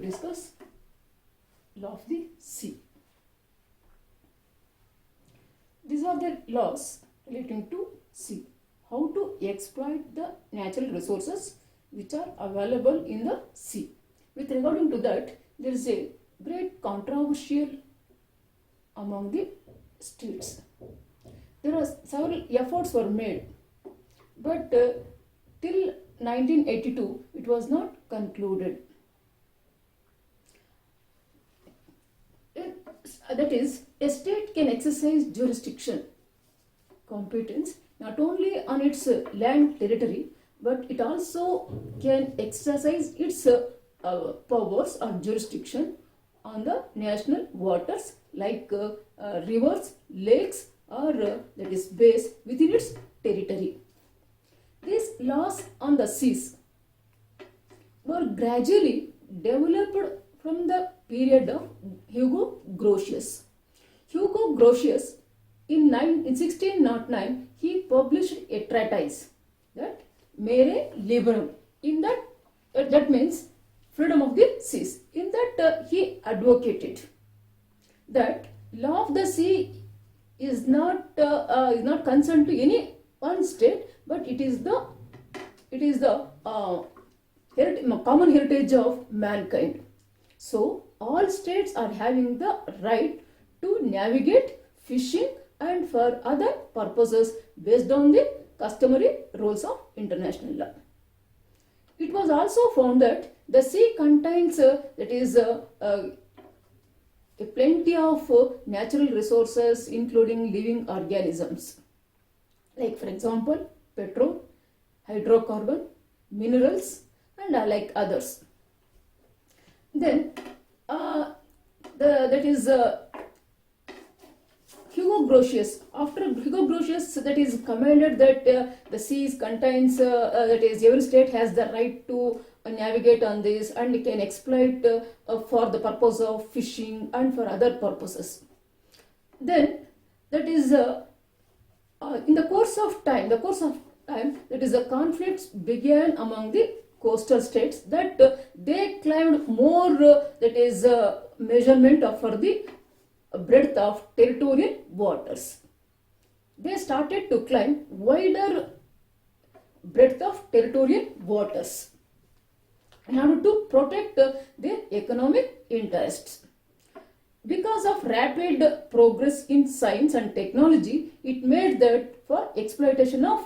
discuss law of the sea. These are the laws relating to sea. How to exploit the natural resources which are available in the sea. With regarding to that, there is a great controversial among the states. There are several efforts were made, but till 1982 it was not concluded. That is, a state can exercise jurisdiction competence not only on its land territory, but it also can exercise its powers or jurisdiction on the national waters like rivers, lakes, or that is bays within its territory. These laws on the seas were gradually developed from the period of Hugo Grotius. Hugo Grotius in 1609 he published a treatise, that Mare Liberum. In that means freedom of the seas. In that he advocated that law of the sea is not concerned to any one state, but it is the common heritage of mankind. So all states are having the right to navigate, fishing, and for other purposes based on the customary rules of international law. It was also found that the sea contains plenty of natural resources, including living organisms, like for example petrol, hydrocarbon, minerals, and like others. Then Hugo Grotius. After Hugo Grotius, that is commanded that the seas contains that is every state has the right to navigate on this and can exploit for the purpose of fishing and for other purposes. Then that is in the course of time, that is the conflicts began among the coastal states, that they claimed more measurement for the breadth of territorial waters. They started to claim wider breadth of territorial waters in order to protect their economic interests. Because of rapid progress in science and technology, it made that for exploitation of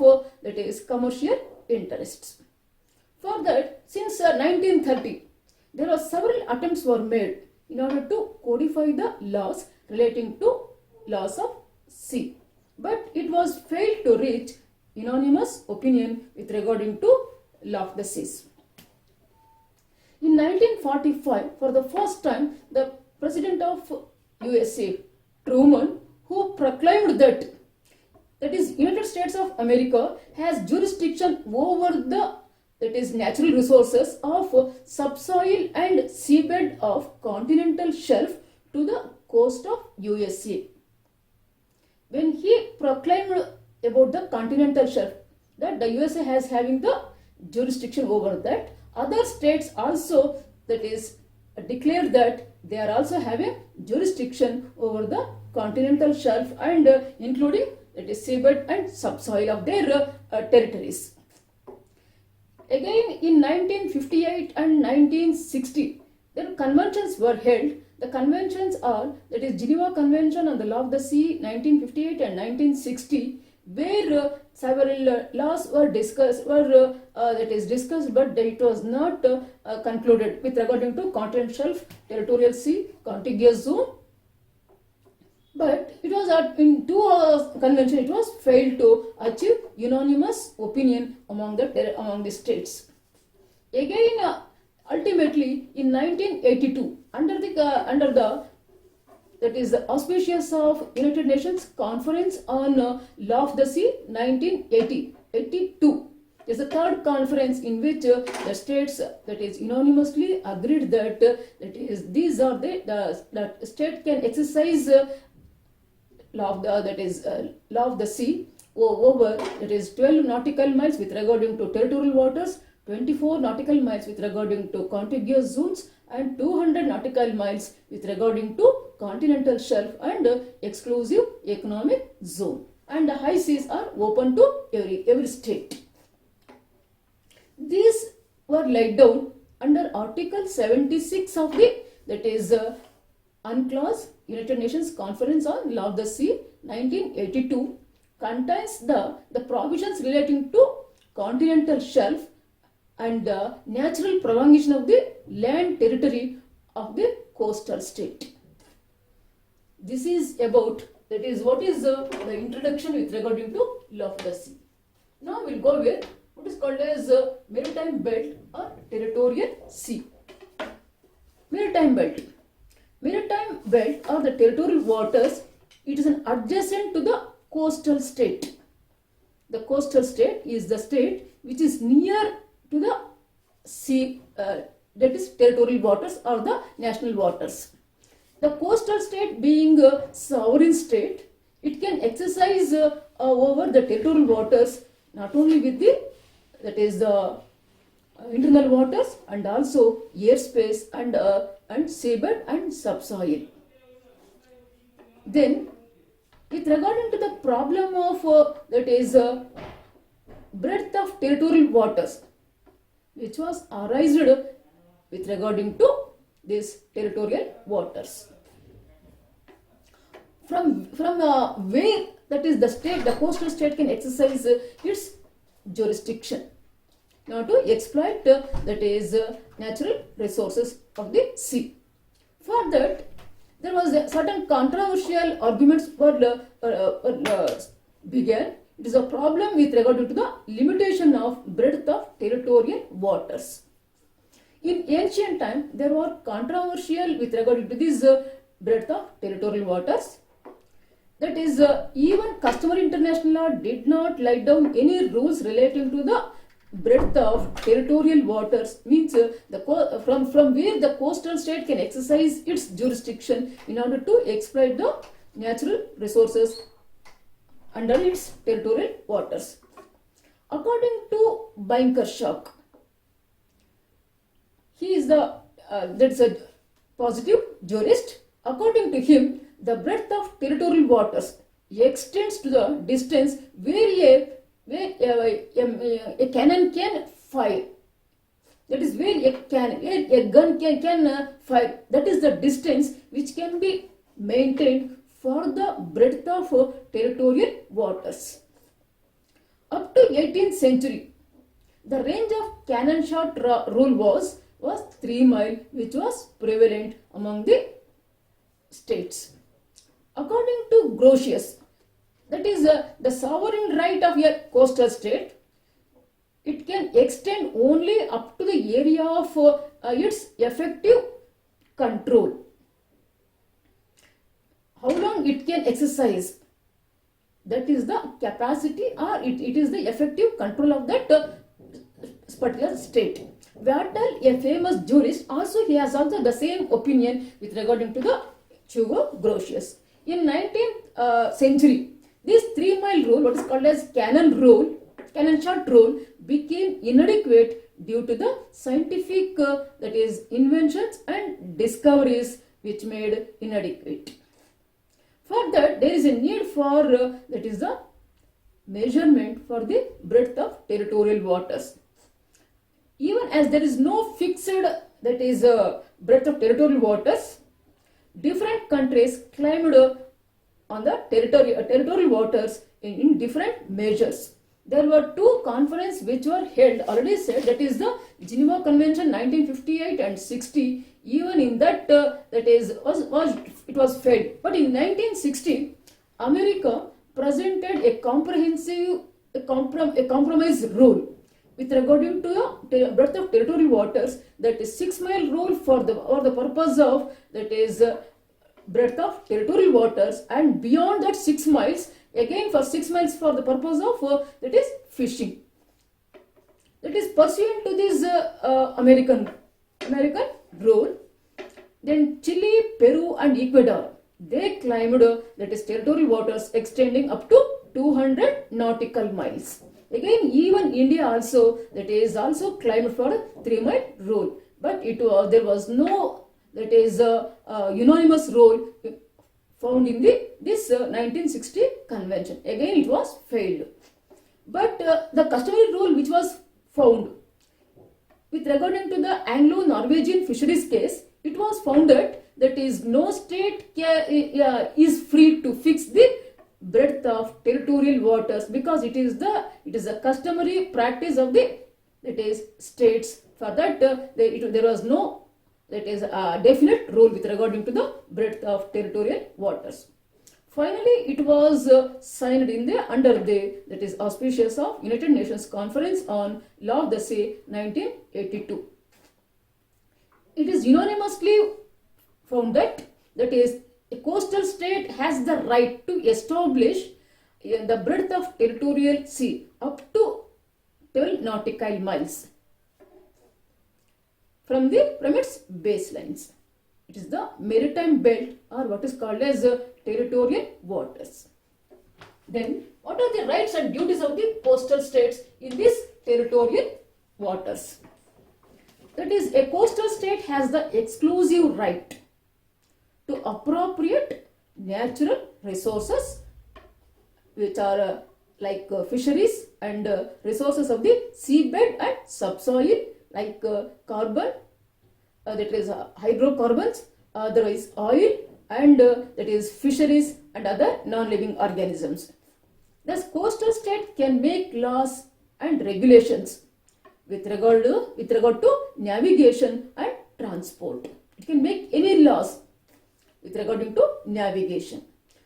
commercial interests. For that, since 1930, there are several attempts were made in order to codify the laws relating to laws of sea, but it was failed to reach unanimous opinion with regarding to law of the seas. In 1945, for the first time, the President of USA, Truman, who proclaimed that is United States of America has jurisdiction over the natural resources of subsoil and seabed of continental shelf to the coast of USA. When he proclaimed about the continental shelf, that the USA has having the jurisdiction over that, other states also declared that they are also having jurisdiction over the continental shelf and including seabed and subsoil of their territories. Again, in 1958 and 1960, then conventions were held. The conventions are Geneva Convention on the Law of the Sea 1958 and 1960, where several laws were discussed, but it was not concluded with regarding to continental shelf, territorial sea, contiguous zone. But it was in two conventions it was failed to achieve unanimous opinion among the states. Again, ultimately in 1982, under the auspicious of United Nations Conference on Law of the Sea 1982. Is the third conference in which the states unanimously agreed that these are the state can exercise law of the sea over 12 nautical miles with regarding to territorial waters, 24 nautical miles with regarding to contiguous zones and 200 nautical miles with regarding to continental shelf and exclusive economic zone. And the high seas are open to every state. These were laid down under Article 76 of the, that is UNCLOS, United Nations Conference on Law of the Sea, 1982, contains the provisions relating to continental shelf and natural prolongation of the land territory of the coastal state. This is about, that is what is the introduction with regarding to law of the sea. Now we'll go with what is called as maritime belt or territorial sea. Maritime belt. Maritime belt or the territorial waters, it is an adjacent to the coastal state. The coastal state is the state which is near to the sea, that is territorial waters or the national waters. The coastal state being a sovereign state, it can exercise over the territorial waters not only with the, that is the internal waters and also airspace and seabed and subsoil. Then, with regard to the problem of that is breadth of territorial waters, which was arised with regarding to these territorial waters. From where, that is the state, the coastal state can exercise its jurisdiction now to exploit that is natural resources of the sea. For that, there was certain controversial arguments began. It is a problem with regard to the limitation of breadth of territorial waters. In ancient time, there were controversial with regard to this breadth of territorial waters. That is, even customary international law did not lay down any rules relating to the breadth of territorial waters, means from where the coastal state can exercise its jurisdiction in order to exploit the natural resources under its territorial waters. According to Bankershock, he is that's a positive jurist. According to him, the breadth of territorial waters extends to the distance where a cannon can fire. That is where a gun can fire. That is the distance which can be maintained for the breadth of territorial waters. Up to 18th century, the range of cannon shot rule was 3 miles, which was prevalent among the states. According to Grotius, that is the sovereign right of a coastal state, it can extend only up to the area of its effective control. How long it can exercise, that is the capacity or it is the effective control of that particular state. Vattel, a famous jurist, he has also the same opinion with regarding to the Hugo Grotius. In 19th century, this 3 mile rule, what is called as cannon shot rule, became inadequate due to the scientific that is inventions and discoveries which made inadequate. For that, there is a need for that is the measurement for the breadth of territorial waters. Even as there is no fixed that is breadth of territorial waters, different countries claimed on the territorial waters in different measures. There were 2 conferences which were held, already said, that is the Geneva Convention 1958 and 60. Even in that, it was failed. But in 1960, America presented a comprehensive compromise rule with regarding to the breadth of territorial waters, that is 6 mile rule for the purpose of that is breadth of territorial waters, and beyond that 6 miles, again for 6 miles for the purpose of that is fishing. That is pursuant to this American rule. Then Chile, Peru and Ecuador, they claimed that is territorial waters extending up to 200 nautical miles. Again, even India also, that is also claimed for a 3-mile rule, but there was no, that is unanimous rule found in this 1960 convention. Again, it was failed. But the customary rule which was found with regarding to the Anglo-Norwegian fisheries case, it was found that is no state is free to fix the breadth of territorial waters, because it is a customary practice of the, that is, states. For that there was no, that is a definite rule with regarding to the breadth of territorial waters. Finally, it was signed in under the, that is, auspices of United Nations Conference on Law of the Sea 1982. It is unanimously found that is a coastal state has the right to establish the breadth of territorial sea up to 12 nautical miles from its baselines. It is the maritime belt, or what is called as territorial waters. Then, what are the rights and duties of the coastal states in these territorial waters? That is, a coastal state has the exclusive right to appropriate natural resources, which are like fisheries and resources of the seabed and subsoil, like carbon, that is hydrocarbons, otherwise oil, and that is fisheries and other non-living organisms. Thus, coastal state can make laws and regulations with regard to navigation and transport. It can make any laws with regard to navigation.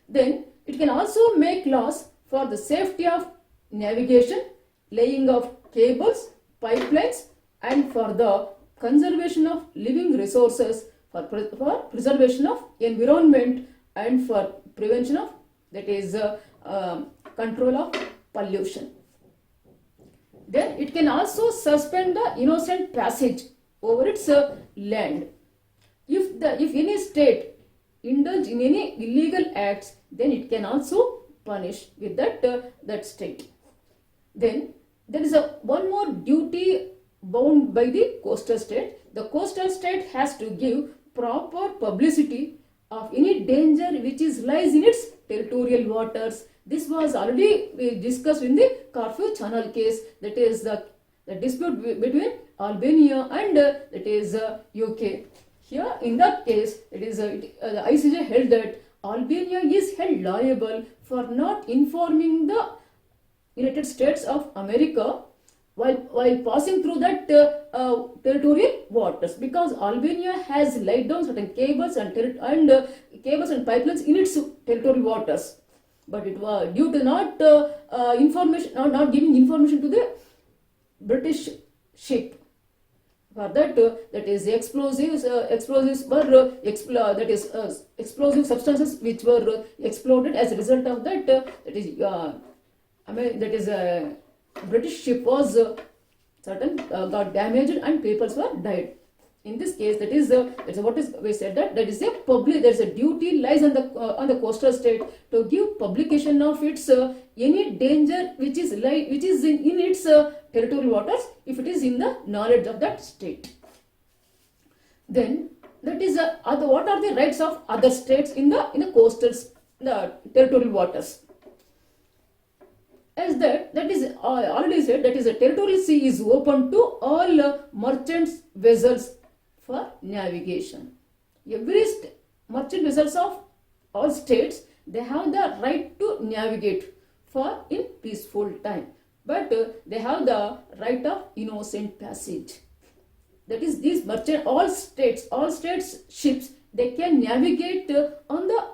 Then it can also make laws for the safety of navigation, laying of cables, pipelines, and for the conservation of living resources, for preservation of environment, and for prevention of, that is control of pollution. Then it can also suspend the innocent passage over its land. If any state indulge in any illegal acts, then it can also punish with that state. Then there is one more duty bound by the coastal state. The coastal state has to give proper publicity of any danger which lies in its territorial waters. This was already discussed in the Corfu Channel case, that is the dispute between Albania and that is UK. Here in that case, it is the ICJ held that Albania is held liable for not informing the United States of America while passing through that territorial waters, because Albania has laid down certain cables and cables and pipelines in its territorial waters, but it was due to not giving information to the British ship. For that, that is explosives were explosive substances which were exploded as a result of that. British ship was got damaged and people were died. In this case, that is what is we said that is a public. There is a duty lies on the coastal state to give publication of its any danger which is in its territorial waters, if it is in the knowledge of that state. Then that is what are the rights of other states in the coastal territorial waters? As that is already said, that is a territorial sea is open to all merchant vessels for navigation. Every merchant vessels of all states, they have the right to navigate for in peaceful time, but they have the right of innocent passage. That is, these merchant all states ships, they can navigate on the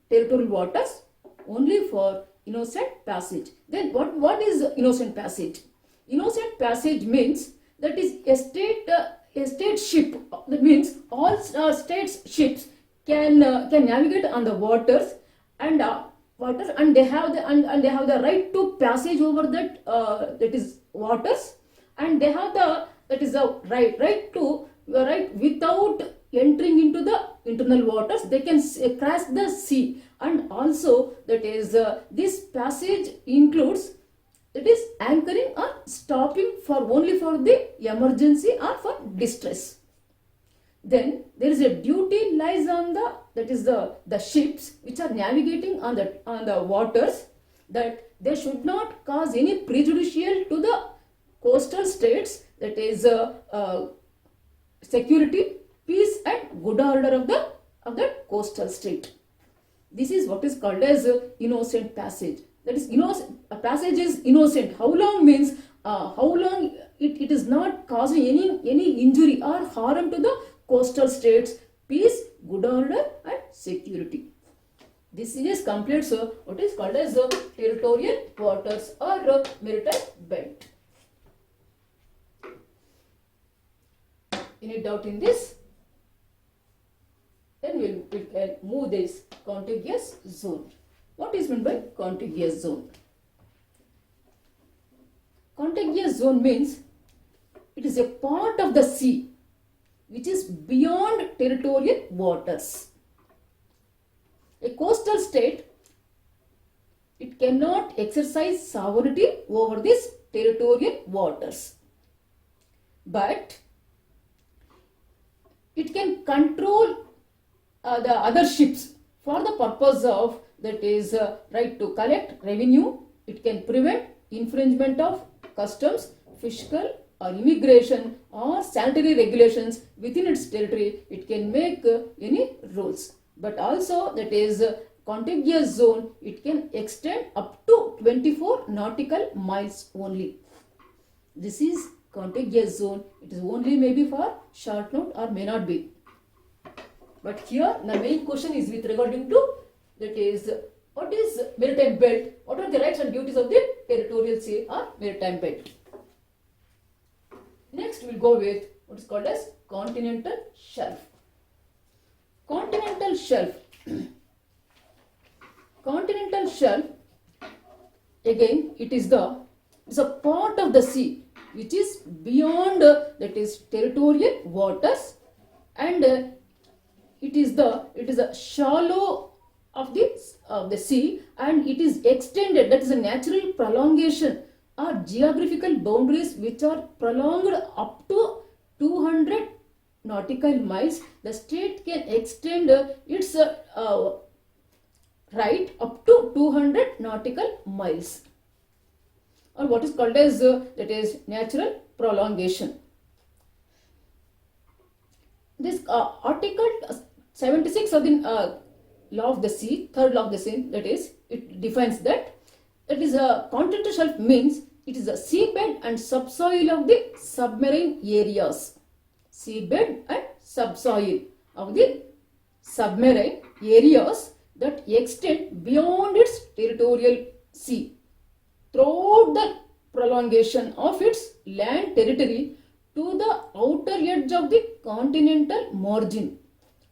territorial waters only for innocent passage. Then what is innocent passage? Innocent passage means that is a state ship. That means all states ships can navigate on the waters and they have the right to passage over that that is waters, and they have the right without entering into the internal waters. They can cross the sea, and also that is this passage includes it is anchoring or stopping for only for the emergency or for distress. Then there is a duty lies on the ships which are navigating on the waters, that they should not cause any prejudicial to the coastal states, that is security, peace and good order of the coastal state. This is what is called as innocent passage. That is, a passage is innocent. How long means how long it is not causing any injury or harm to the coastal states, peace, good order and security. This is completes what is called as territorial waters or maritime belt. Any doubt in this? Then we'll move this contiguous zone. What is meant by contiguous zone? Contiguous zone means it is a part of the sea which is beyond territorial waters. A coastal state, it cannot exercise sovereignty over these territorial waters, but it can control the other ships for the purpose of, that is right to collect revenue. It can prevent infringement of customs, fiscal or immigration or sanitary regulations within its territory. It can make any rules, but also that is contiguous zone, it can extend up to 24 nautical miles only. This is contiguous zone. It is only maybe for short note or may not be. But here the main question is with regarding to, that is what is maritime belt, what are the rights and duties of the territorial sea or maritime belt. Next we'll go with what is called as continental shelf. Continental shelf. Continental shelf, again it is a part of the sea which is beyond that is territorial waters, and it is a shallow of the sea, and it is extended, that is a natural prolongation or geographical boundaries which are prolonged up to 200 nautical miles. The state can extend its right up to 200 nautical miles, or what is called as that is natural prolongation. This article 76 of the law of the sea, third law of the sea, that is, it defines that is a continental shelf means it is a seabed and subsoil of the submarine areas. Seabed and subsoil of the submarine areas that extend beyond its territorial sea throughout the prolongation of its land territory to the outer edge of the continental margin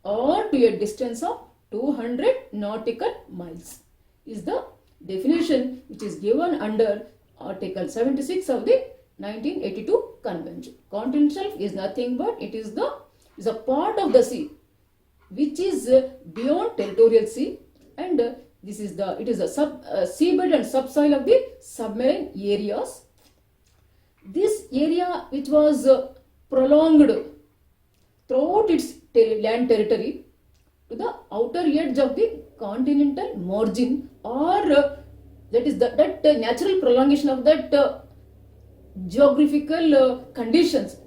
or to a distance of 200 nautical miles is the definition which is given under Article 76 of the 1982 Convention. Continental shelf is nothing but it is a part of the sea which is beyond territorial sea, and this is it is a seabed and subsoil of the submarine areas. This area which was prolonged throughout its land territory to the outer edge of the continental margin, or that is that natural prolongation of that geographical conditions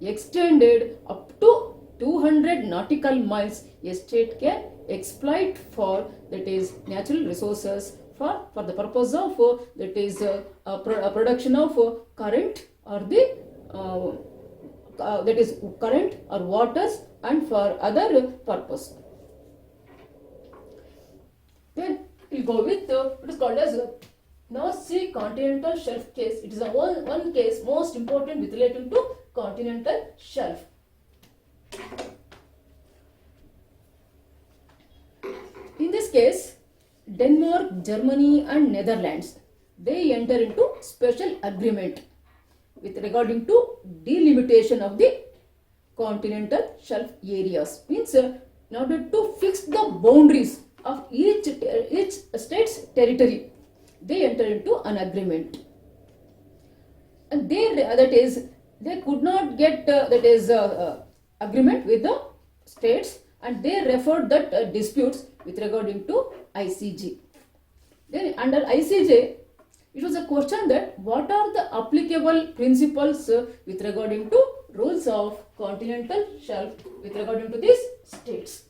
extended up to 200 nautical miles, a state can exploit for, that is, natural resources for the purpose of that is a production of current or the that is current or waters and for other purpose. Then we go with what is called as North Sea continental shelf case. It is a one case most important with relating to continental shelf. In this case, Denmark, Germany and Netherlands, they enter into special agreement with regarding to delimitation of the continental shelf areas. Means in order to fix the boundaries of each state's territory, they enter into an agreement. and they could not get agreement with the states, and they referred that disputes with regarding to ICJ. Then under ICJ, it was a question that what are the applicable principles with regarding to rules of continental shelf with regarding to these states.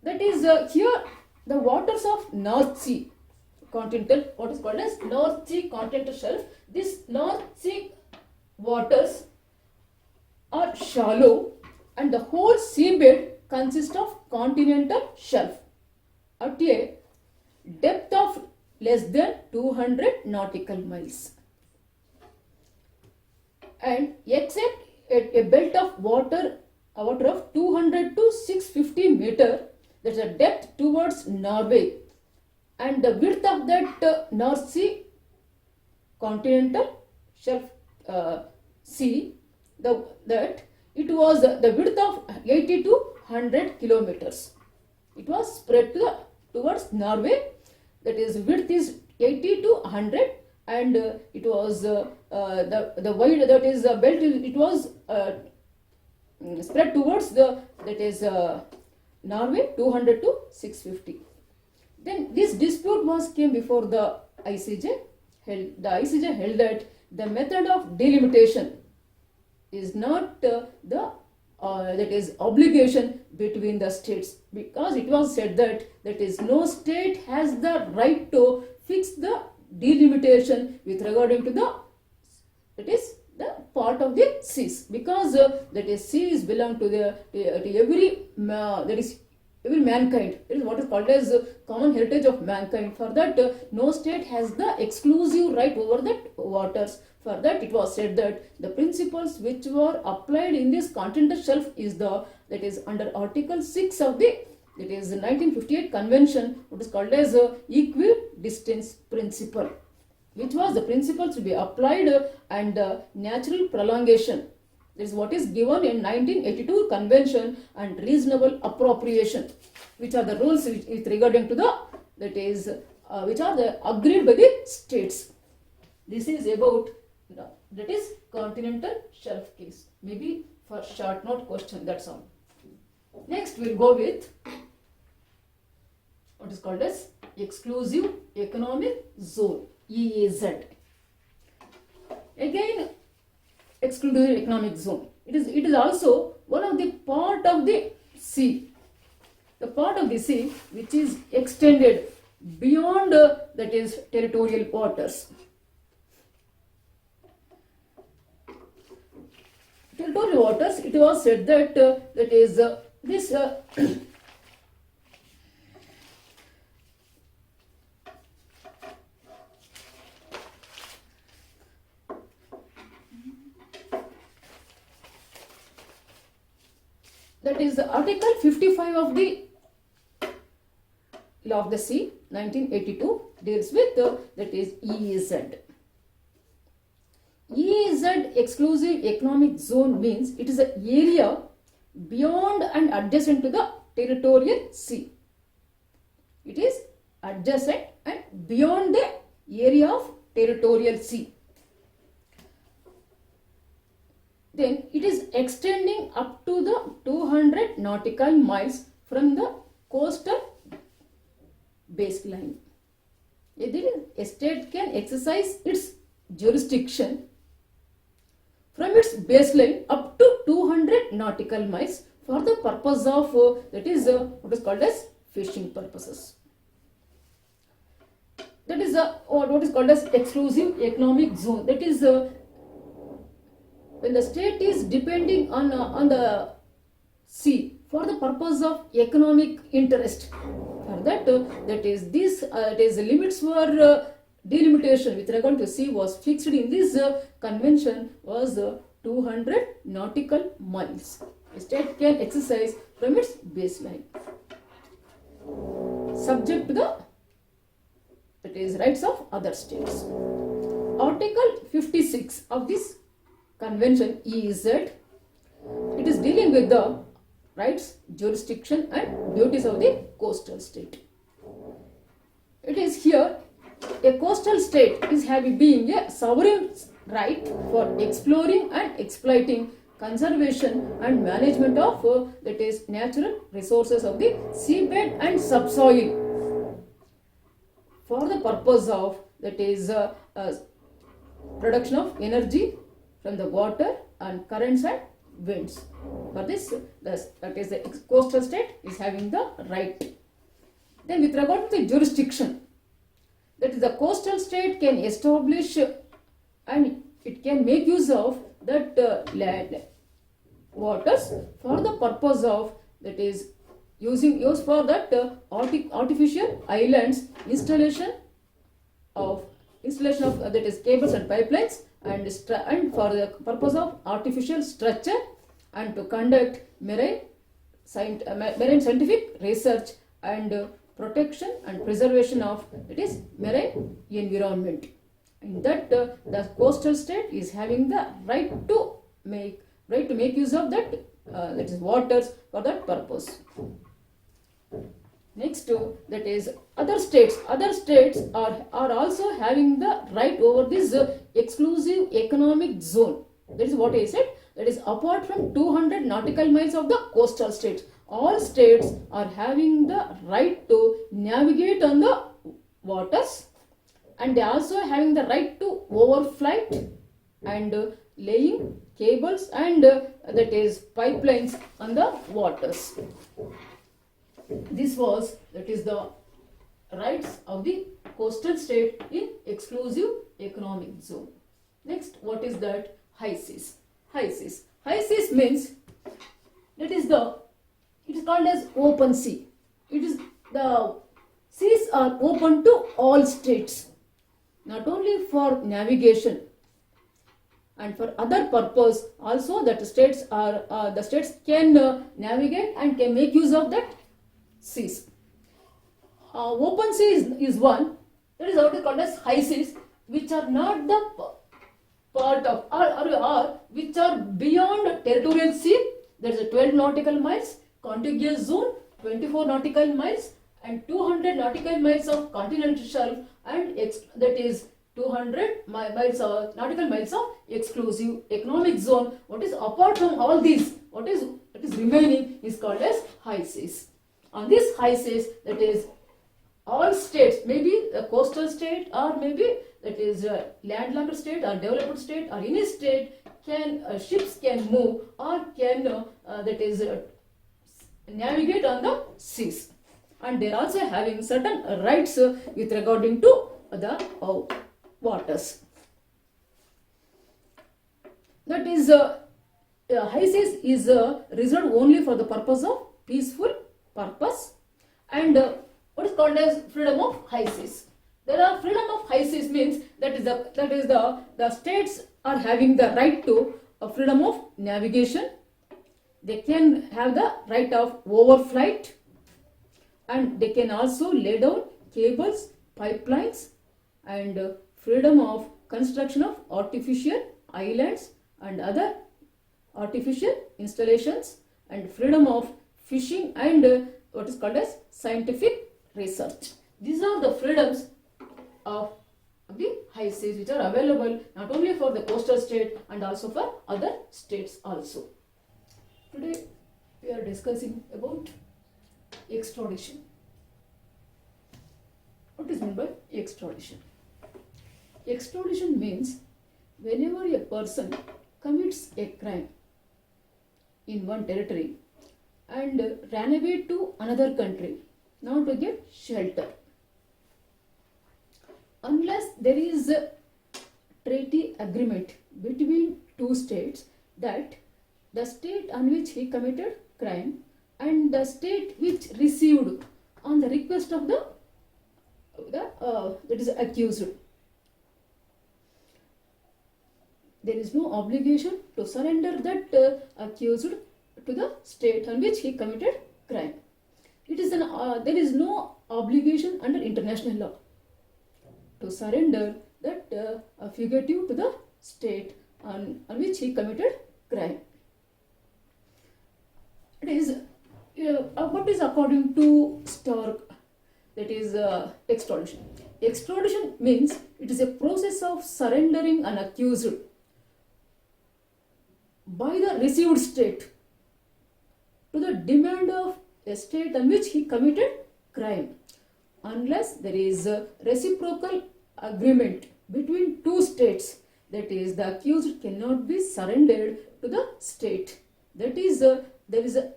That is here the waters of North Sea continental, what is called as North Sea continental shelf. This North Sea waters are shallow and the whole seabed consists of continental shelf at a depth of less than 200 nautical miles. And except a belt of water of 200 to 650 meter, that's a depth towards Norway, and the width of that North Sea continental shelf sea, that it was the width of 80 to 100 kilometers. It was spread towards Norway, that is width is 80 to 100, and it was the wide, that is belt, it was spread towards Norway 200 to 650. Then this dispute came before the ICJ. The ICJ held that the method of delimitation is not that is obligation between the states, because it was said that no state has the right to fix the delimitation with regarding to the part of the seas, because seas belong to every mankind. It is what is called as common heritage of mankind. For that, no state has the exclusive right over that waters. For that, it was said that the principles which were applied in this continental shelf is under Article 6 of the 1958 Convention, what is called as equidistance principle, which was the principle to be applied and natural prolongation. This is what is given in 1982 Convention, and reasonable appropriation, which are the rules with regarding to which are agreed by the states. This is about continental shelf case. Maybe for short note question, that's all. Next we'll go with what is called as Exclusive Economic Zone, EEZ. Again, Exclusive Economic Zone. It is also one of the part of the sea. The part of the sea which is extended beyond territorial waters. Territorial waters, it was said that that is Article 55 of the Law of the Sea 1982 deals with EEZ. EEZ, Exclusive Economic Zone, means it is an area beyond and adjacent to the territorial sea. It is adjacent and beyond the area of territorial sea. Then it is extending up to the 200 nautical miles from the coastal baseline. A state can exercise its jurisdiction from its baseline up to 200 nautical miles for the purpose of what is called as fishing purposes. That is what is called as Exclusive Economic Zone. That is when the state is depending on the sea for the purpose of economic interest. For that, limits for delimitation with regard to sea was fixed in this convention was 200 nautical miles. A state can exercise from its baseline, subject to the rights of other states. Article 56 of this convention EEZ, it is dealing with the rights, jurisdiction and duties of the coastal state. It is here a coastal state is being a sovereign right for exploring and exploiting, conservation and management of that is natural resources of the seabed and subsoil for the purpose of that is production of energy from the water and currents and winds. For this, that is the coastal state is having the right. Then with regard to the jurisdiction, that is the coastal state can establish and it can make use of that land waters for the purpose of that is used for that artificial islands installation of that is cables and pipelines and for the purpose of artificial structure and to conduct marine scientific research and protection and preservation of it is marine environment. In that the coastal state is having the right to make use of that that is waters for that purpose. Next that is other states are also having the right over this exclusive economic zone. That is what I said, that is apart from 200 nautical miles of the coastal states, all states are having the right to navigate on the waters, and they are also having the right to overflight and laying cables and that is pipelines on the waters. This was that is the rights of the coastal state in exclusive economic zone. Next, what is that? High seas. High seas. High seas means that is it is called as open sea. It is the seas are open to all states, not only for navigation and for other purpose also, that states can navigate and can make use of that seas. Open sea is one, that is what is called as high seas, which are not the part of or which are beyond territorial sea. There is a 12 nautical miles, contiguous zone 24 nautical miles, and 200 nautical miles of continental shelf, and that is 200 nautical miles of exclusive economic zone. What is apart from all these, what is remaining is called as high seas. On this high seas, that is all states, maybe a coastal state or maybe that is a landlocked state or developed state or any state, can ships can move or can that is navigate on the seas, and they are also having certain rights with regarding to the waters. That is high seas is reserved only for the purpose of peaceful purpose, and what is called as freedom of high seas. There are freedom of high seas means that is the states are having the right to freedom of navigation. They can have the right of overflight, and they can also lay down cables, pipelines, and freedom of construction of artificial islands and other artificial installations, and freedom of fishing and what is called as scientific research. These are the freedoms of the high seas which are available not only for the coastal state and also for other states also. Today we are discussing about extradition. What is meant by extradition? Extradition means whenever a person commits a crime in one territory and ran away to another country now to get shelter, unless there is a treaty agreement between two states that the state on which he committed crime and the state which received on the request of the that is accused, there is no obligation to surrender that accused to the state on which he committed crime. It is there is no obligation under international law to surrender that fugitive to the state on which he committed crime. It is what is according to Stark, that is extradition. extradition means it is a process of surrendering an accused by the received state to the demand of a state on which he committed crime, unless there is a reciprocal agreement between two states. That is, the accused cannot be surrendered to the state. That is, there is a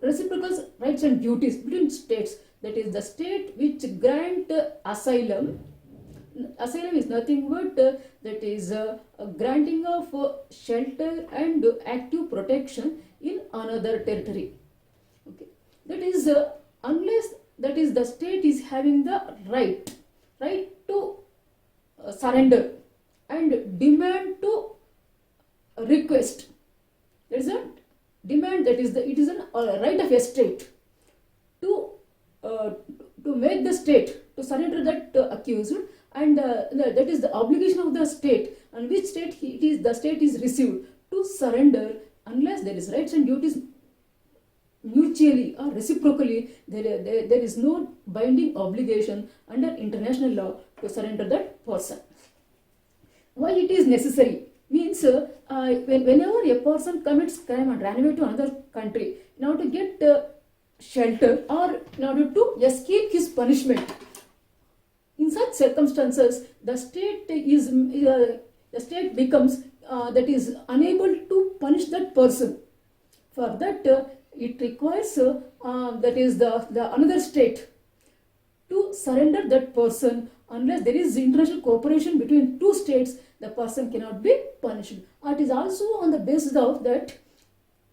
reciprocal rights and duties between states. That is, the state which grant asylum. Asylum is nothing but that is a granting of shelter and active protection in another territory. Okay, that is unless that is the state is having the right to surrender and demand to request. There is a demand, that is it is a right of a state to make the state to surrender that accused, and that is the obligation of the state on which state the state is received to surrender, unless there is rights and duties mutually or reciprocally. There is no binding obligation under international law to surrender that person. Why it is necessary means whenever a person commits crime and ran away to another country in order to get shelter or in order to escape his punishment, in such circumstances the state becomes that is unable to punish that person. For that it requires that is the another state to surrender that person. Unless there is international cooperation between two states, the person cannot be punished. It is also on the basis of that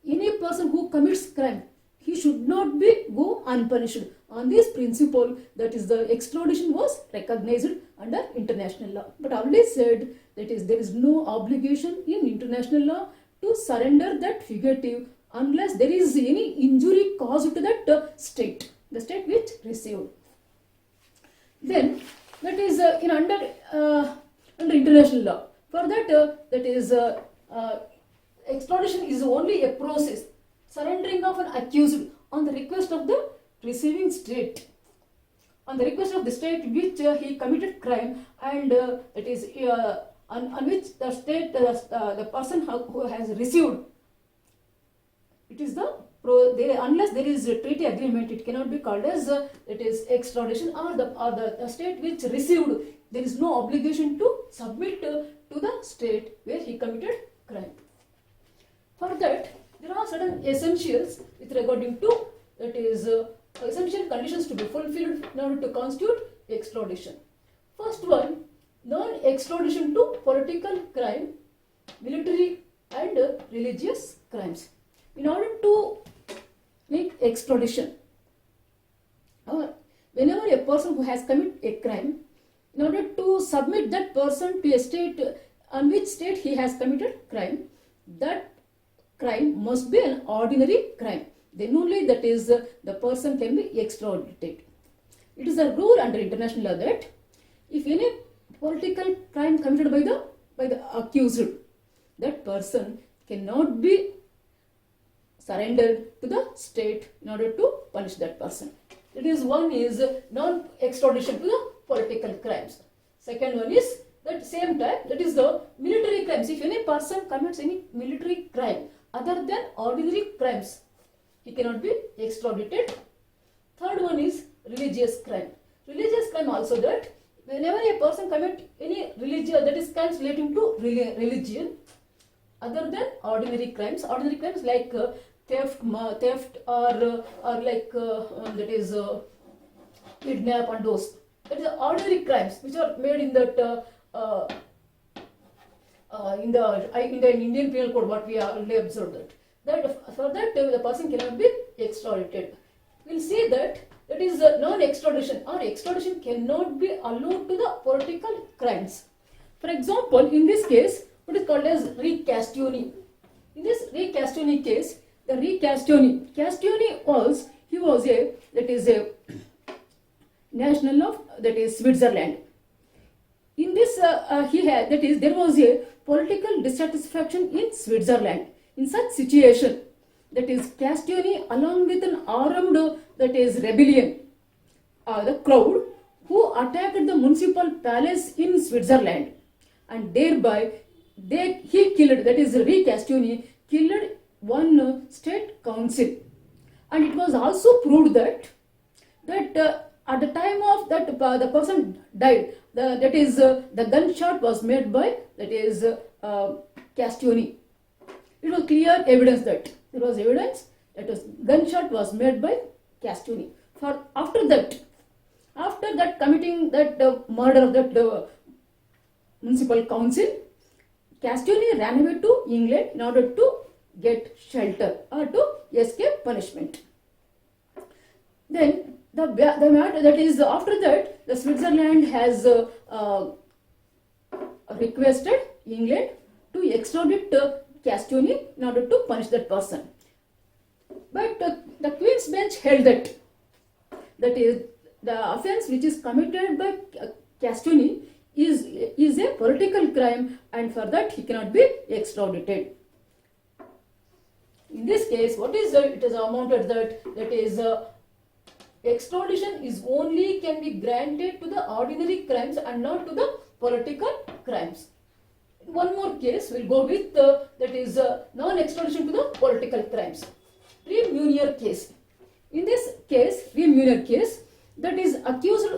any person who commits crime, he should not go unpunished. On this principle, that is the extradition was recognized under international law. But already said that is there is no obligation in international law to surrender that fugitive unless there is any injury caused to that state, the state which received. Then that is under international law. For that that is extradition is only a process, surrendering of an accused on the request of the receiving state, on the request of the state which he committed crime, and it is on which the state the person who has received. It is unless there is a treaty agreement, it cannot be called as it is extradition, or the state which received, there is no obligation to submit to the state where he committed crime. For that, there are certain essentials with regarding to, that is essential conditions to be fulfilled in order to constitute extradition. First one, non-extradition to political crime, military and religious crimes. In order to make extradition, whenever a person who has committed a crime, in order to submit that person to a state on which state he has committed crime, that crime must be an ordinary crime. Then only that is the person can be extradited. It is a rule under international law that if any political crime committed by the accused, that person cannot be surrendered to the state in order to punish that person. That is, one is non-extradition to the political crimes. Second one is that same type, that is the military crimes. If any person commits any military crime other than ordinary crimes, he cannot be extradited. Third one is religious crime. Religious crime also that whenever a person commits any religion, that is crimes relating to religion other than ordinary crimes like theft or like that is kidnap and those. That is ordinary crimes which are made in that in the Indian Penal Code. What we already observed that for that the person cannot be extradited. We'll see that is non-extradition or extradition cannot be allowed to the political crimes. For example, in this case, what is called as re-Castioni. In this re-Castioni case, the Castioni was a national of that is Switzerland. In this there was a political dissatisfaction in Switzerland. In such situation, that is Castioni along with an armed that is rebellion, the crowd who who attacked the municipal palace in Switzerland, and thereby he killed, that is Recastuni, killed one state council. And it was also proved that at the time of that the person died, the gunshot was made by Castioni. It was clear evidence that gunshot was made by Castioni. For after that committing that murder of that municipal council, Castioni ran away to England in order to get shelter or to escape punishment. Then the matter, that is after that, the Switzerland has requested England to extradite Castioni in order to punish that person. But the Queen's Bench held that is the offence which is committed by Castioni is a political crime, and for that he cannot be extradited. In this case, what is it is amounted that is extradition is only can be granted to the ordinary crimes and not to the political crimes. One more case we'll go with that is non-extradition to the political crimes. Remunier case. In this case, Remunier case, that is accused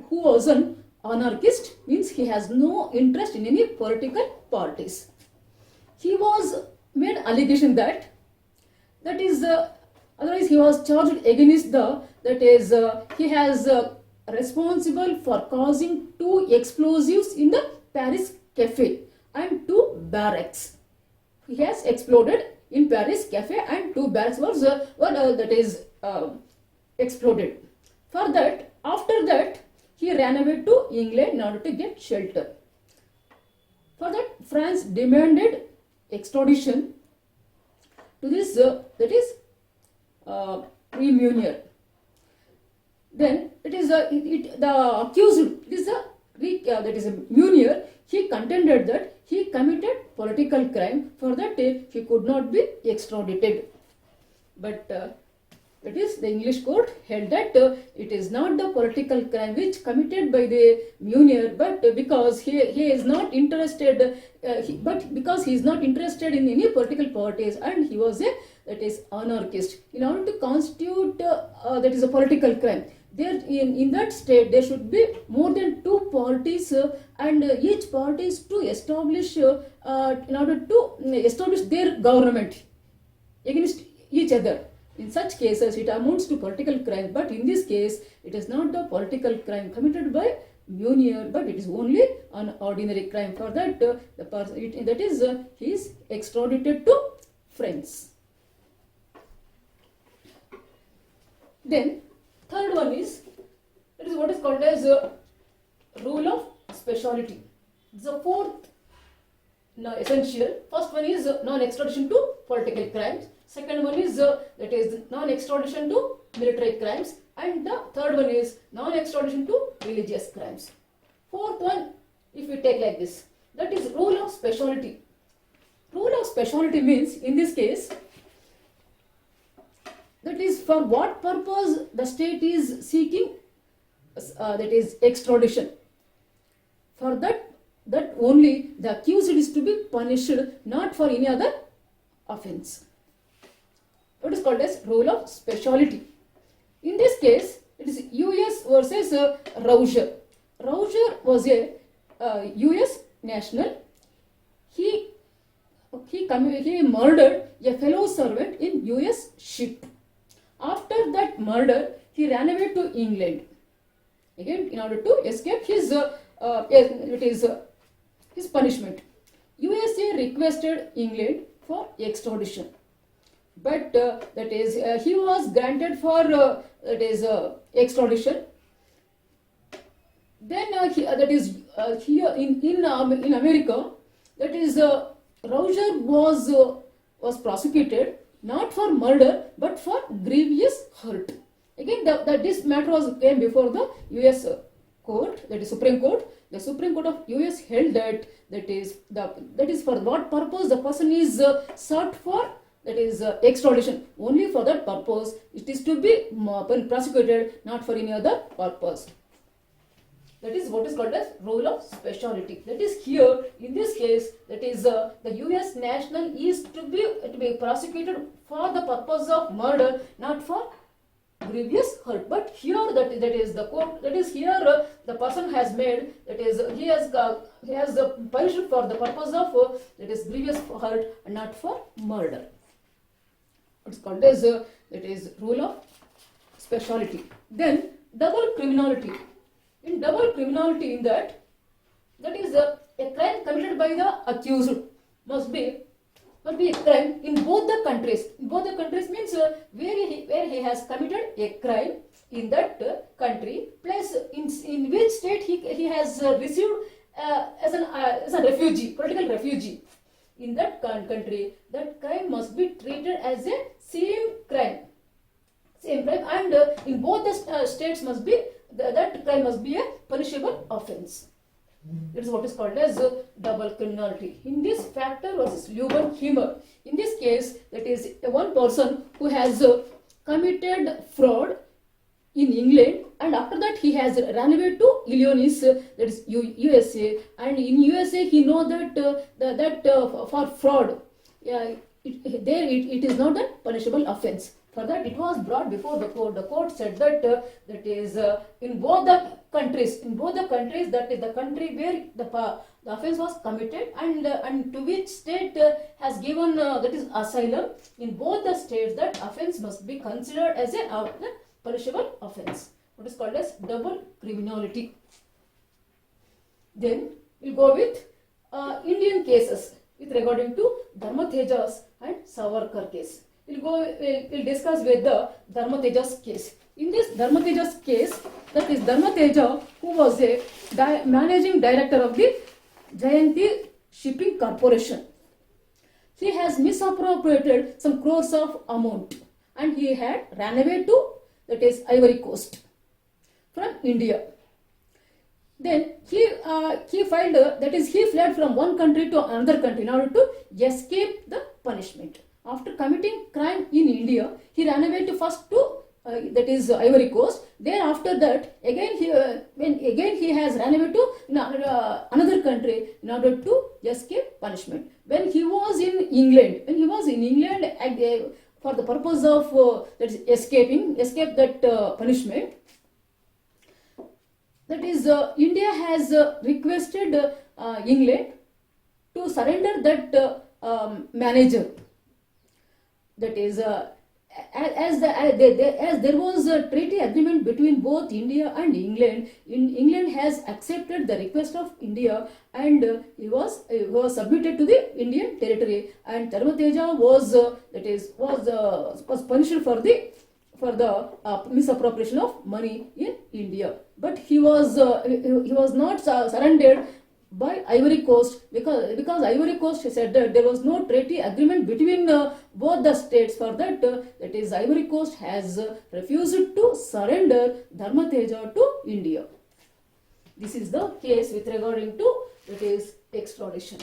who was an anarchist, means he has no interest in any political parties. He was made allegation that is otherwise he was charged against he has responsible for causing 2 explosives in the Paris cafe and 2 barracks. He has exploded in Paris cafe and 2 barracks was exploded. For that, after that, he ran away to England in order to get shelter. For that, France demanded extradition to this Remunier. Then it is the accused, Munier, he contended that he committed political crime. For that he could not be extradited. But that is the English court held that it is not the political crime which committed by the Munier, but because he is not interested, because he is not interested in any political parties, and he was a anarchist. In order to constitute a political crime, there in that state there should be more than 2 parties, and each party is to establish in order to establish their government against each other. In such cases, it amounts to political crime, but in this case, it is not the political crime committed by Munier, but it is only an ordinary crime. For that, he is extradited to France. Then, third one is what is called as rule of speciality. It's the fourth essential. First one is non-extradition to political crimes. Second one is non-extradition to military crimes, and the third one is non-extradition to religious crimes. Fourth one, if we take like this, that is rule of speciality. Rule of speciality means, in this case, that is for what purpose the state is seeking extradition. For that only the accused is to be punished, not for any other offence. What is called as rule of speciality. In this case, it is US versus Rouger. Rouger was a US national. He murdered a fellow servant in US ship. After that murder, he ran away to England, again in order to escape his punishment. USA requested England for extradition, but he was granted for extradition. Then here in America, Rouger was prosecuted not for murder but for grievous hurt. Again, this matter came before the U.S. court, that is Supreme Court. The Supreme Court of U.S. held that is for what purpose the person is sought for, that is extradition. Only for that purpose it is to be prosecuted, not for any other purpose. That is what is called as rule of speciality. That is here, in this case, that is the US national is to be prosecuted for the purpose of murder, not for grievous hurt. But here that is the court, that is here the person has made, that is he has punished for the purpose of that is grievous hurt and not for murder. It's called as that is rule of speciality. Then double criminality. In double criminality, in that is a crime committed by the accused must be a crime in both the countries. In both the countries means where he has committed a crime in that country, plus in which state he has received as a refugee, political refugee. In that country, that crime must be treated as a same crime, and in both the states must be that crime must be a punishable offense. That is what is called as double criminality. In this factor versus human humor, in this case, that is one person who has committed fraud in England, and after that he has run away to Illinois, that is USA, and in USA he know that for fraud, it is not a punishable offense. For that, it was brought before the court. The court said that that is in both the countries, that is the country where the offense was committed, and to which state has given that is asylum. In both the states, that offense must be considered as a punishable offense. What is called as double criminality. Then we'll go with Indian cases with regarding to Dharmatejas and Savarkar case. We'll discuss with the Dharmateja's case. In this Dharmateja's case, that is Dharmateja, who was a managing director of the Jayanti Shipping Corporation. He has misappropriated some crores of amount, and he had ran away to, that is Ivory Coast from India. Then he filed, that is he fled from one country to another country in order to escape the punishment. After committing crime in India, he ran away to first to that is Ivory Coast. Then after that, again he has ran away to another country in order to escape punishment. When he was in England, for the purpose of that is escape that punishment, that is India has requested England to surrender that manager. That is, as there was a treaty agreement between both India and England, England has accepted the request of India, and he was submitted to the Indian territory, and Dharmateja was punished for the misappropriation of money in India. But he was not surrendered by Ivory Coast because Ivory Coast said that there was no treaty agreement between both the states. For that, that is Ivory Coast has refused to surrender Dharmateja to India. This is the case with regarding to that is extradition.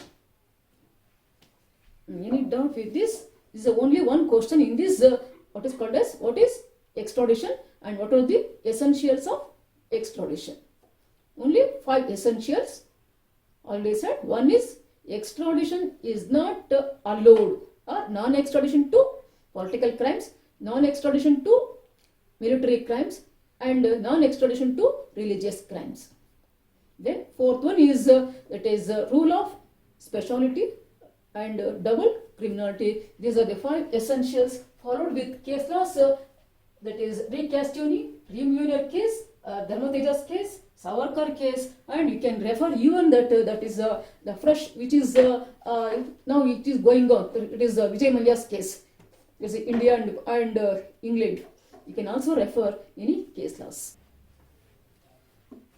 Any doubt with this? This is only one question in this what is called as what is extradition and what are the essentials of extradition. Only 5 essentials. Already said. One is extradition is not allowed, or non-extradition to political crimes, non-extradition to military crimes, and non-extradition to religious crimes. Then fourth one is that is rule of speciality and double criminality. These are the 5 essentials, followed with case laws, that is Recastuni, Remunier case, Dharmateja's case, Savarkar case, and you can refer even that is the fresh, which is now it is going on. It is VIJAYALAKSHMI's case. It is India and England. You can also refer any case laws.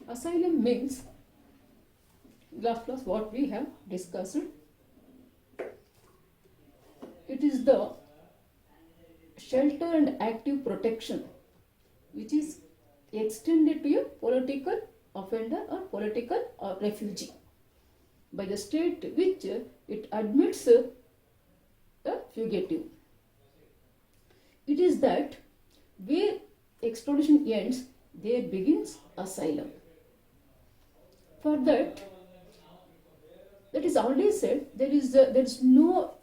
Asylum means, last class what we have discussed, it is the shelter and active protection which is extended to a political offender or political refugee by the state which it admits a fugitive. It is that where extradition ends, there begins asylum. For that is already said, there is no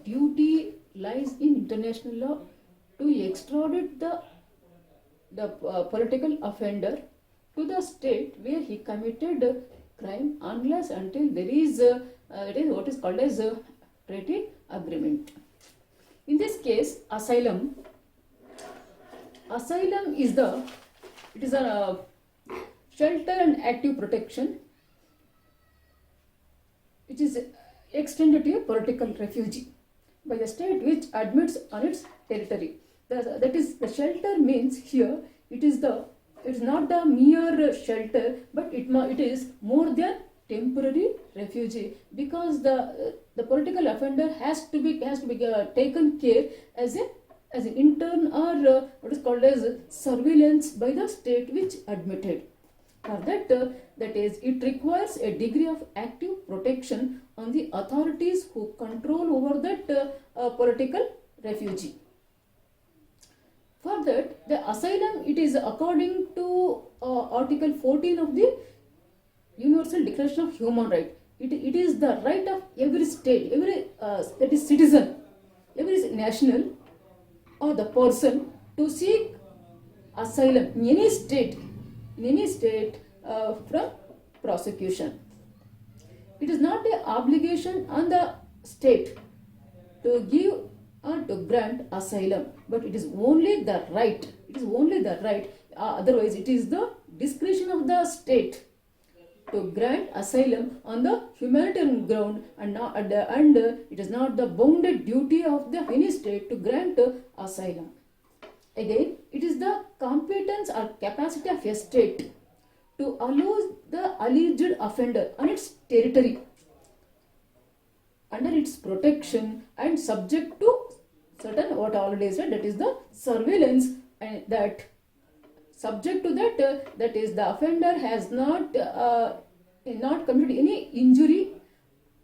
duty lies in international law to extradite the political offender to the state where he committed crime, unless until there is it is what is called as a treaty agreement. In this case, asylum is a shelter and active protection which is extended to a political refugee by a state which admits on its territory. That is, the shelter means here it is not the mere shelter, but it is more than temporary refugee, because the political offender has to be taken care as an intern or what is called as surveillance by the state which admitted. For that is, it requires a degree of active protection on the authorities who control over that political refugee. For that, the asylum, it is according to Article 14 of the Universal Declaration of Human Rights. It is the right of every state, every that is citizen, every national or the person to seek asylum in any state from prosecution. It is not an obligation on the state to give or to grant asylum, but it is only the right. Otherwise, it is the discretion of the state to grant asylum on the humanitarian ground, and it is not the bounded duty of any state to grant asylum. Again, it is the competence or capacity of a state to allow the alleged offender on its territory under its protection and subject to certain, what I already said, that is the surveillance, and that subject to that is the offender has not committed any injury,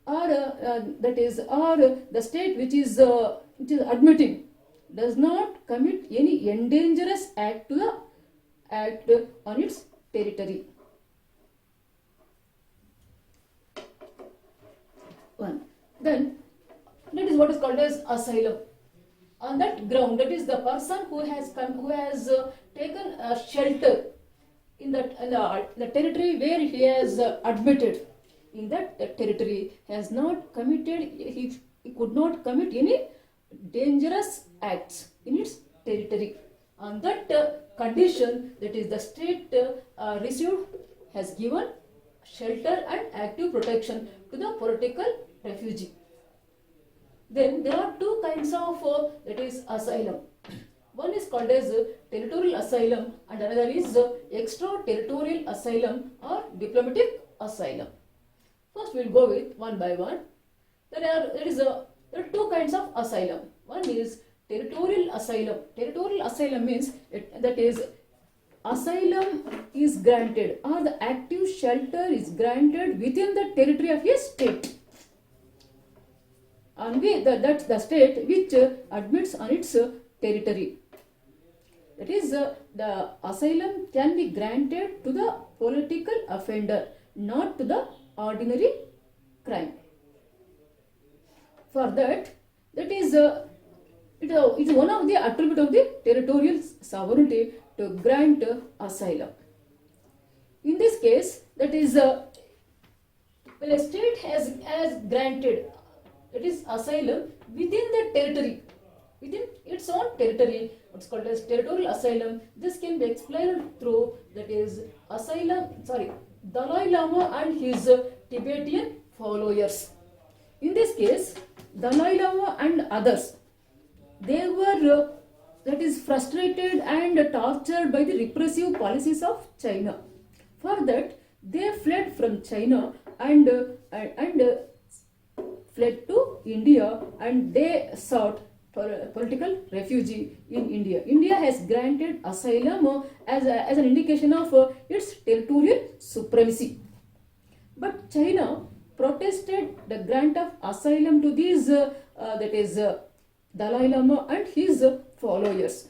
or the state which is admitting does not commit any dangerous act on its territory. Then that is what is called as asylum. On that ground, that is the person who has taken a shelter in the territory where he has admitted. In that territory, has not committed, he could not commit any dangerous acts in its territory. On that condition, that is the state has given shelter and active protection to the political refugee. Then there are two kinds of that is asylum. One is called as territorial asylum, and another is extraterritorial asylum or diplomatic asylum. First, we will go with one by one. There are two kinds of asylum. One is territorial asylum. Territorial asylum means that is, asylum is granted or the active shelter is granted within the territory of a state, and that's the state which admits on its territory. That is, the asylum can be granted to the political offender, not to the ordinary crime. For that is it is one of the attributes of the territorial sovereignty to grant asylum. In this case, that is, when a state has granted, it is asylum within the territory, within its own territory, what's called as territorial asylum. This can be explained through, that is, Dalai Lama and his Tibetan followers. In this case, Dalai Lama and others, they were that is frustrated and tortured by the repressive policies of China. For that, they fled from China and fled to India, and they sought for a political refugee in India. India has granted asylum as an indication of its territorial supremacy. But China protested the grant of asylum to these Dalai Lama and his followers.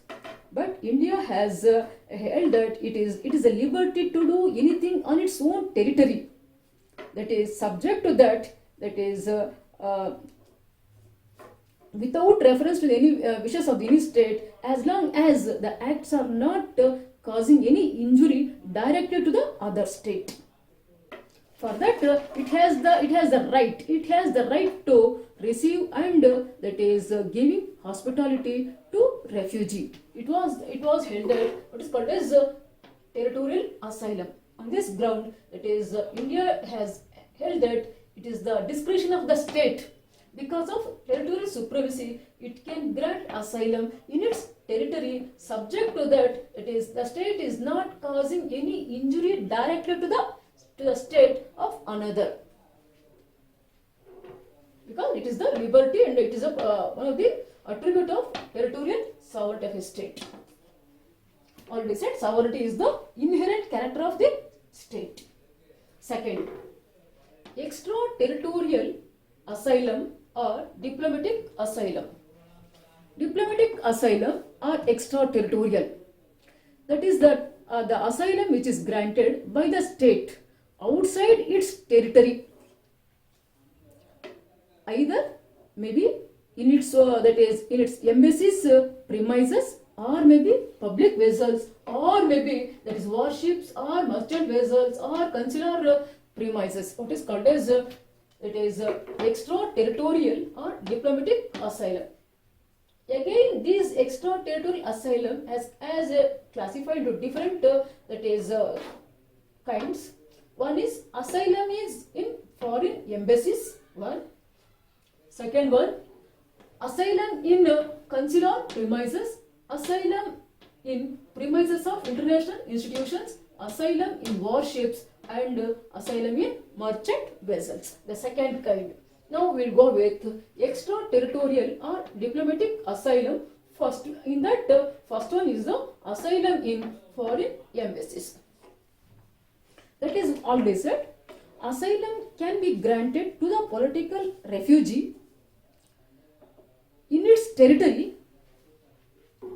But India has held that it is a liberty to do anything on its own territory. that is subject to that is without reference to any wishes of any state, as long as the acts are not causing any injury directly to the other state. For that, it has the right to receive and that is giving hospitality to refugee. It was held at what is called as territorial asylum. On this ground, that is India has held that it is the discretion of the state. Because of territorial supremacy, it can grant asylum in its territory, subject to that it is the state is not causing any injury directly to the state of another. Because it is the liberty and it is one of the attribute of territorial sovereignty of a state. Already said, sovereignty is the inherent character of the state. Second, extraterritorial asylum or diplomatic asylum. Diplomatic asylum or extraterritorial. That is the asylum which is granted by the state outside its territory. Either maybe in its that is in its embassy's premises, or maybe public vessels, or maybe that is warships or merchant vessels or consular premises. What is called as it is extraterritorial or diplomatic asylum. Again, this extraterritorial asylum as classified into different that is kinds. One is asylum is in foreign embassies. One. Second one, asylum in consular premises, asylum in premises of international institutions, asylum in warships, and asylum in merchant vessels. The second kind. Now we'll go with extraterritorial or diplomatic asylum. First, in that first one is the asylum in foreign embassies. That is already said. Asylum can be granted to the political refugee in its territory,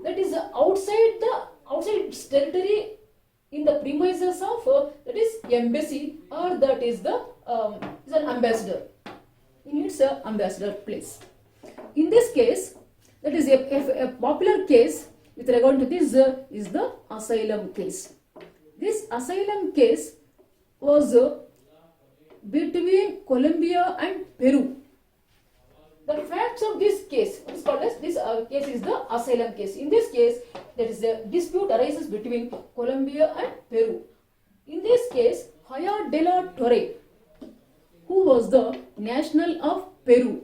that is outside its territory, in the premises of that is embassy, or that is the is an ambassador in its ambassador place. In this case, that is a popular case with regard to this is the asylum case. This asylum case was between Colombia and Peru. The facts of this case, what is called as this case is the asylum case. In this case, there is a dispute arises between Colombia and Peru. In this case, Haya de la Torre, who was the national of Peru,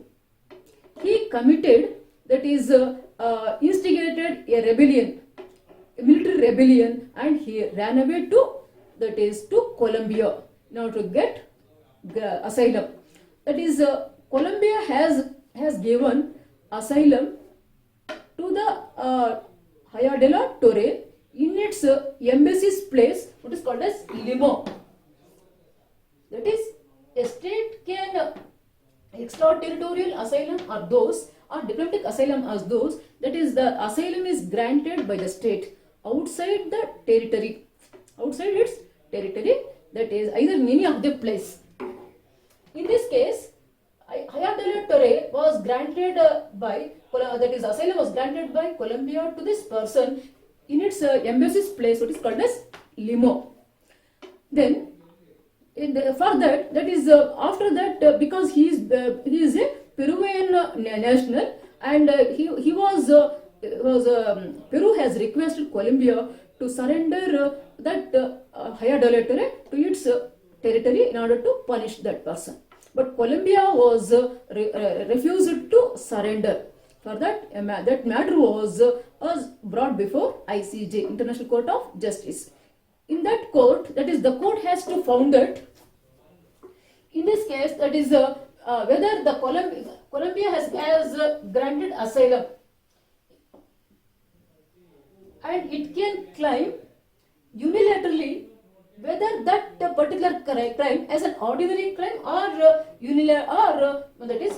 he committed, that is instigated a rebellion, a military rebellion, and he ran away to, that is to Colombia in order to get asylum. That is Colombia has given asylum to the Haya de la Torre in its embassy's place, what is called as Limo. That is, a state can extraterritorial asylum are those, or diplomatic asylum as those, that is the asylum is granted by the state outside the territory, outside its territory, that is either in any of the place. In this case, Haya de la Torre was granted by, that is asylum was granted by Colombia to this person in its embassy's place, what is called as Limo. Then, for that is after that, because he is a Peruvian national, and he was Peru has requested Colombia to surrender that Haya de la Torre to its territory in order to punish that person. But Colombia was refused to surrender. For that, that matter was brought before ICJ, International Court of Justice. In that court, that is the court has to found that in this case, that is whether the Colombia has granted asylum, and it can claim unilaterally whether that particular crime as an ordinary crime or that is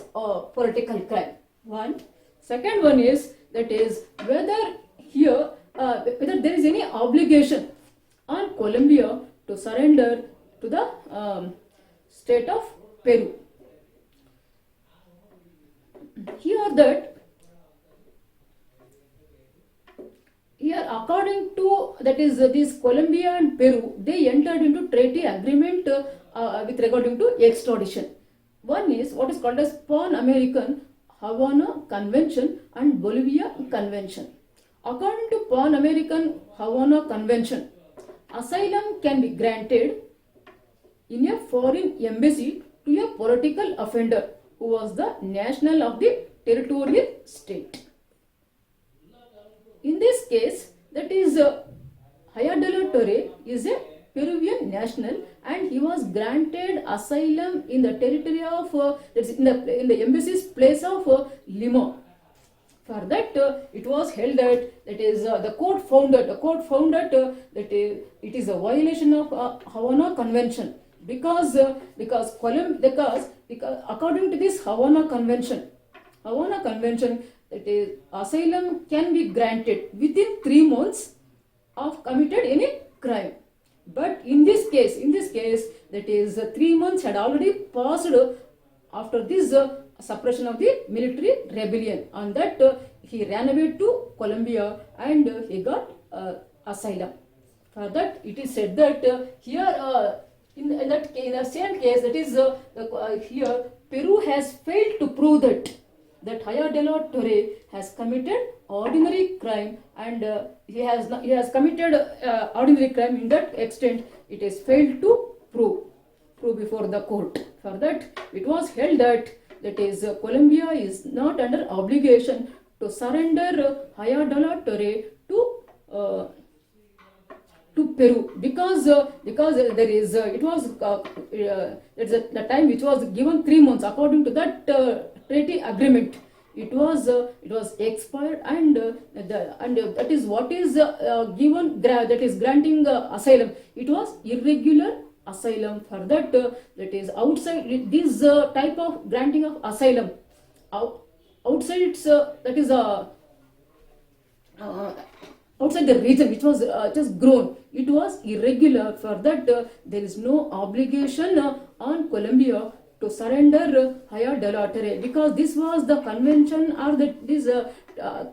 political crime. One. Second one is, that is whether here whether there is any obligation on Colombia to surrender to the state of Peru. Here according to that is this Colombia and Peru, they entered into treaty agreement with regarding to extradition. One is what is called as Pan-American Havana Convention and Bolivia Convention. According to Pan-American Havana Convention, asylum can be granted in a foreign embassy to a political offender who was the national of the territorial state. In this case, that is Haya Torre is a Peruvian national and he was granted asylum in the territory of in the embassy's place of Lima. For that, it was held that the court found that it is a violation of Havana Convention because according to this Havana Convention, that is asylum can be granted within 3 months of committed any crime. But in this case, that is 3 months had already passed after this suppression of the military rebellion. On that, he ran away to Colombia and he got asylum. For that, it is said that here in the same case, that is here Peru has failed to prove that Haya Torre has committed ordinary crime and he has committed ordinary crime. In that extent, it is failed to prove before the court. For that, it was held that is Colombia is not under obligation to surrender Haya Torre to Peru because there is it was the time which was given 3 months according to that treaty agreement. It was expired and that is what is given that is granting asylum. It was irregular asylum. For that that is outside this type of granting of asylum outside its that is outside the region which was just grown, it was irregular. For that there is no obligation on Colombia to surrender Haya Torre because this was the convention or this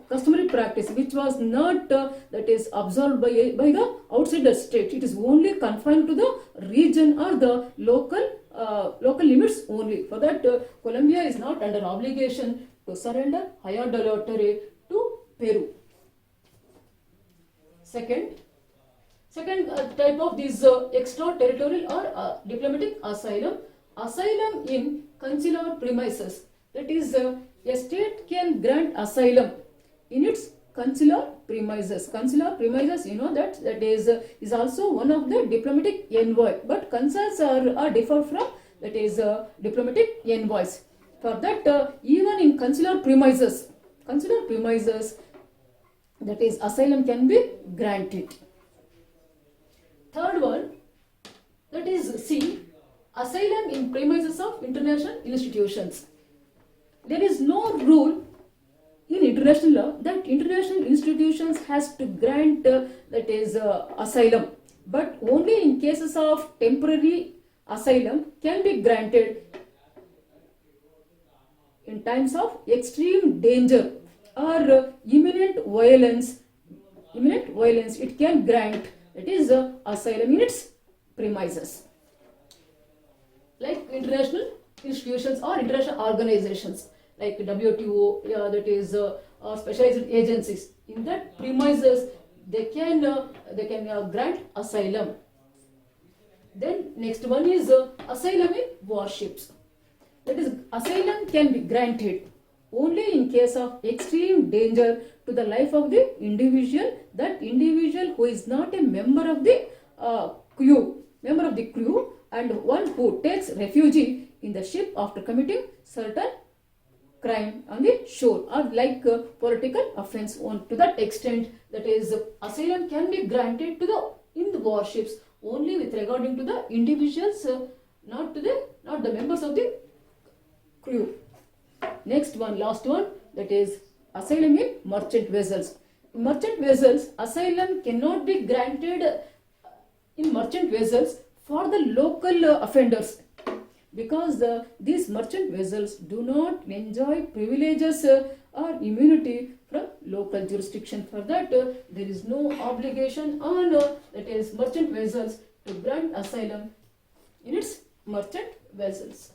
customary practice which was not that is observed by the outside the state. It is only confined to the region or the local limits only. For that Colombia is not under obligation to surrender Haya Torre to Peru. Second type of this extraterritorial or diplomatic asylum in consular premises. That is a state can grant asylum in its consular premises. Consular premises, you know that is also one of the diplomatic envoy, but consuls are different from that is diplomatic envoys. For that even in consular premises that is asylum can be granted. Third one, that is C, asylum in premises of international institutions. There is no rule in international law that international institutions has to grant that is asylum, but only in cases of temporary asylum can be granted in times of extreme danger or imminent violence. It can grant that is asylum in its premises, like international institutions or international organizations like WTO, that is specialized agencies. In that premises, they can grant asylum. Then next one is asylum in warships. That is asylum can be granted only in case of extreme danger to the life of the individual. That individual who is not a member of the crew, and one who takes refuge in the ship after committing certain crime on the shore or like political offense. On to that extent, that is asylum can be granted in the warships only with regarding to the individuals, not the members of the crew. Next one, last one, that is asylum in merchant vessels. In merchant vessels, asylum cannot be granted in merchant vessels for the local offenders. because these merchant vessels do not enjoy privileges or immunity from local jurisdiction. For that, there is no obligation on that is merchant vessels to grant asylum in its merchant vessels.